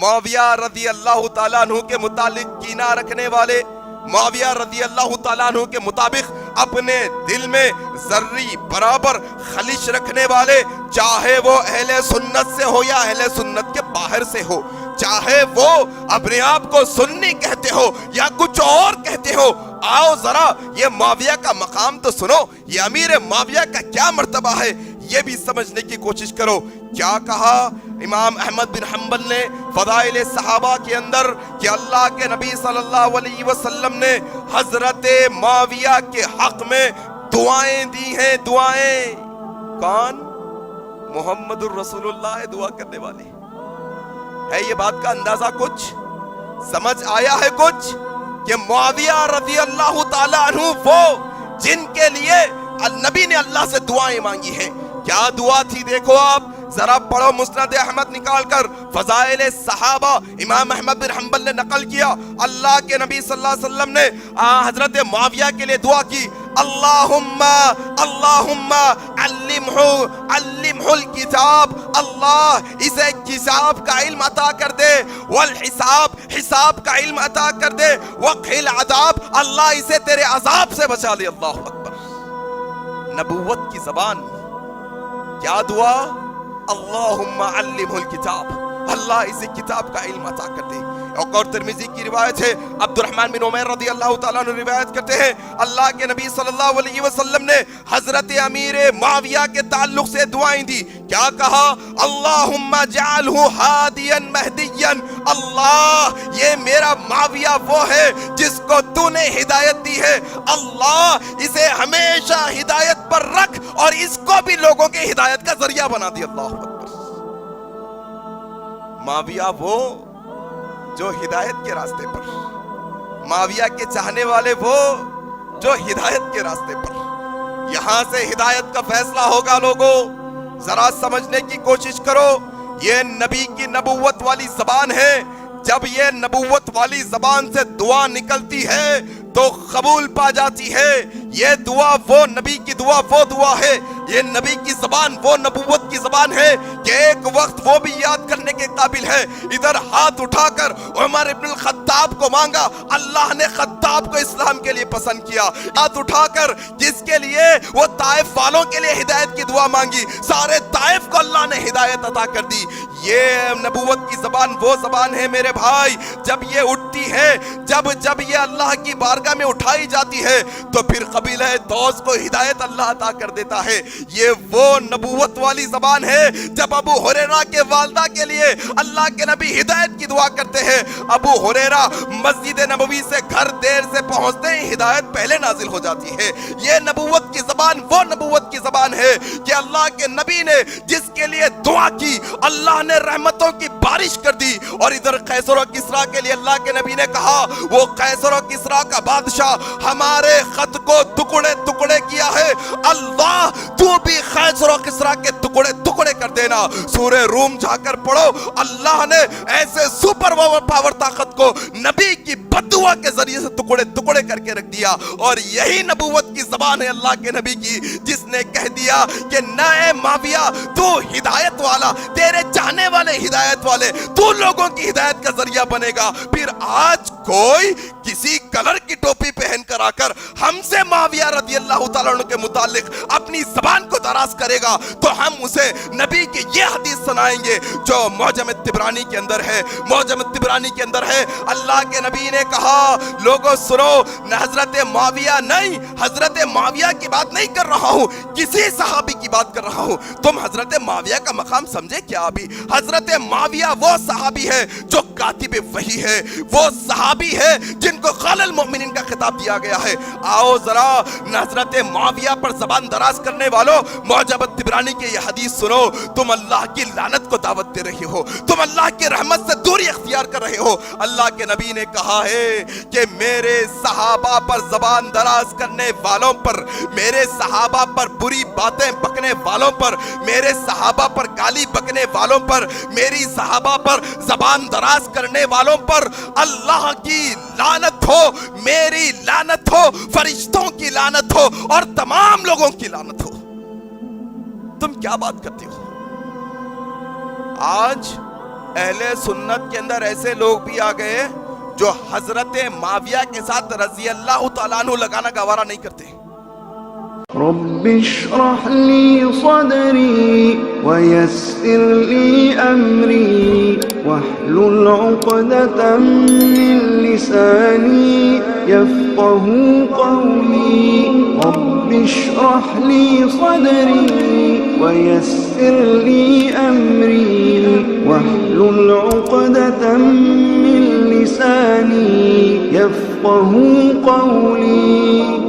معاویہ رضی اللہ تعالیٰ عنہ کے متعلق کینہ رکھنے والے، معاویہ رضی اللہ تعالیٰ عنہ کے مطابق اپنے دل میں ذری برابر خلش رکھنے والے، چاہے وہ اہل سنت سے ہو یا اہل سنت کے باہر سے ہو، چاہے وہ اپنے آپ کو سنی کہتے ہو یا کچھ اور کہتے ہو، آؤ ذرا یہ معاویہ کا مقام تو سنو، یہ امیر معاویہ کا کیا مرتبہ ہے، یہ بھی سمجھنے کی کوشش کرو۔ کیا کہا امام احمد بن حنبل نے فضائل صحابہ کے اندر کہ اللہ کے نبی صلی اللہ علیہ وسلم نے حضرت معاویہ کے حق میں دعائیں دی ہیں، دعائیں۔ کون؟ محمد الرسول اللہ دعا کرنے والے۔ ہے یہ بات کا اندازہ کچھ؟ سمجھ آیا ہے کچھ؟ کہ معاویہ رضی اللہ تعالیٰ عنہ وہ جن کے لیے نبی نے اللہ سے دعائیں مانگی ہیں۔ کیا دعا تھی دیکھو آپ، ذرا پڑھو مسند احمد نکال کر، فضائل صحابہ امام احمد بن حنبل نے نقل کیا، اللہ کے نبی صلی اللہ علیہ وسلم نے حضرت معاویہ کے لیے دعا کی، اللہم علمہ الکتاب، اللہ اسے کتاب کا علم عطا کر دے، والحساب حساب کا علم عطا کر دے، وقہ العذاب اللہ اسے تیرے عذاب سے بچا لے۔ اللہ اکبر، نبوت کی زبان۔ کیا دعا؟ اللہم علمہ الکتاب، اللہ اسے کتاب کا علم عطا کر دے۔ اور ترمذی کی روایت ہے، عبد الرحمن بن عمیر رضی اللہ تعالیٰ عنہ روایت کرتے ہیں، اللہ کے نبی صلی اللہ علیہ وسلم نے حضرت امیر معاویہ کے تعلق سے دعائیں دی۔ کیا کہا؟ اللہم جعلہ ہادیا مہدیا، اللہ یہ میرا معاویہ وہ ہے جس کو تو نے ہدایت دی ہے، اللہ اسے ہمیشہ ہدایت پر رکھ اور اس کو بھی لوگوں کے ہدایت کا ذریعہ بنا دی۔ اللہ اکبر، معاویہ وہ جو ہدایت کے راستے پر، معاویہ کے چاہنے والے وہ جو ہدایت کے راستے پر۔ یہاں سے ہدایت کا فیصلہ ہوگا۔ لوگوں ذرا سمجھنے کی کوشش کرو، یہ نبی کی نبوت والی زبان ہے، جب یہ نبوت والی زبان سے دعا نکلتی ہے تو قبول پا جاتی ہے۔ یہ دعا وہ نبی کی دعا وہ دعا ہے، یہ نبی کی زبان وہ نبوت کی زبان ہے کہ ایک وقت وہ بھی یاد کرنے کے قابل ہے۔ ادھر ہاتھ اٹھا کر عمر ابن الخطاب کو مانگا، اللہ نے خطاب کو اسلام کے لیے پسند کیا۔ ہاتھ اٹھا کر جس کے لیے وہ طائف والوں کے لیے ہدایت کی دعا مانگی، سارے طائف کو اللہ نے ہدایت عطا کر دی۔ یہ نبوت کی زبان وہ زبان ہے میرے بھائی، جب یہ اٹھتی ہے، جب یہ اللہ کی بارگاہ میں اٹھائی جاتی ہے تو پھر قبیلہ دوس کو ہدایت اللہ عطا کر دیتا ہے۔ یہ وہ نبوت والی زبان ہے جب ابو ہریرہ کے والدہ کے لیے اللہ کے نبی ہدایت کی دعا کرتے ہیں، ابو ہریرہ مسجد نبوی سے گھر دیر سے پہنچتے ہیں، ہدایت پہلے نازل ہو جاتی ہے۔ یہ نبوت کی زبان وہ نبوت کی زبان ہے کہ اللہ کے نبی نے جس کے لیے دعا کی اللہ نے رحمتوں کی بارش کر دی، اور ادھر قیصر و کسریٰ کے لیے اللہ کے نبی نے کہا وہ قیصر و کسریٰ کا بادشاہ ہمارے خط کو ٹکڑے ٹکڑے کیا ہے، اللہ تو بھی قیصر و کسریٰ کے ٹکڑے ٹکڑے کر دینا۔ سورہ روم جا کر پڑھو، اللہ نے ایسے سپر پاور طاقت کو نبی کی بددعا کے ذریعے سے ٹکڑے ٹکڑے کر کے رکھ دیا۔ اور یہی نبوت کی زبان ہے اللہ کے نبی کی، جس نے کہہ دیا کہ نہ اے معاویہ تو ہدایت والا، تیرے چاہنے والے ہدایت والے، تو لوگوں کی ہدایت کا ذریعہ بنے گا۔ پھر آج کوئی کسی کلر کی ٹوپی پہن کر آ کر ہم سے معاویہ رضی اللہ تعالیٰ عنہ کے متعلق اپنی زبان کو دراز کرے گا تو ہم اسے نبی کی یہ حدیث سنائیں گے جو معجم الطبرانی کے اندر ہے۔ معجم الطبرانی کے اندر ہے، اللہ کے نبی نے کہا لوگوں سنو، نہ حضرت معاویہ نہیں، حضرت معاویہ کی بات نہیں کر رہا ہوں، کسی صحابی کی بات کر رہا ہوں۔ تم حضرت معاویہ کا مقام سمجھے کیا؟ ابھی حضرت معاویہ وہ صحابی ہے جو کاتب وحی ہے، وہ صحابی ہے جن کو خال المؤمنین کا خطاب دیا گیا ہے۔ آؤ ذرا حضرت معاویہ پر زبان دراز کرنے والوں، معجم الطبرانی کی یہ حدیث سنو۔ تم اللہ کی لعنت کو دعوت دے رہے ہو، تم اللہ کی رحمت سے دوری اختیار کر رہے ہو۔ اللہ کے نبی نے کہا ہے کہ میرے صحابہ پر زبان دراز کرنے والوں پر، میرے صحابہ پر بری باتیں بکنے والوں پر، میرے صحابہ پر گالی بکنے والوں پر، میری صحابہ پر زبان دراز کرنے والوں پر اللہ کی لعنت ہو، میری لعنت ہو، فرشتوں کی لعنت ہو اور تمام لوگوں کی لعنت ہو۔ تم کیا بات کرتے ہو؟ آج اہل سنت کے اندر ایسے لوگ بھی آ گئے جو حضرت معاویہ کے ساتھ رضی اللہ تعالیٰ عنہ لگانا گوارا نہیں کرتے. رب اشرح لي صدري ويسر لي أمري واحلل عقدة من لساني يفقه قولي. رب اشرح لي صدري ويسر لي أمري واحلل عقدة من لساني يفقه قولي.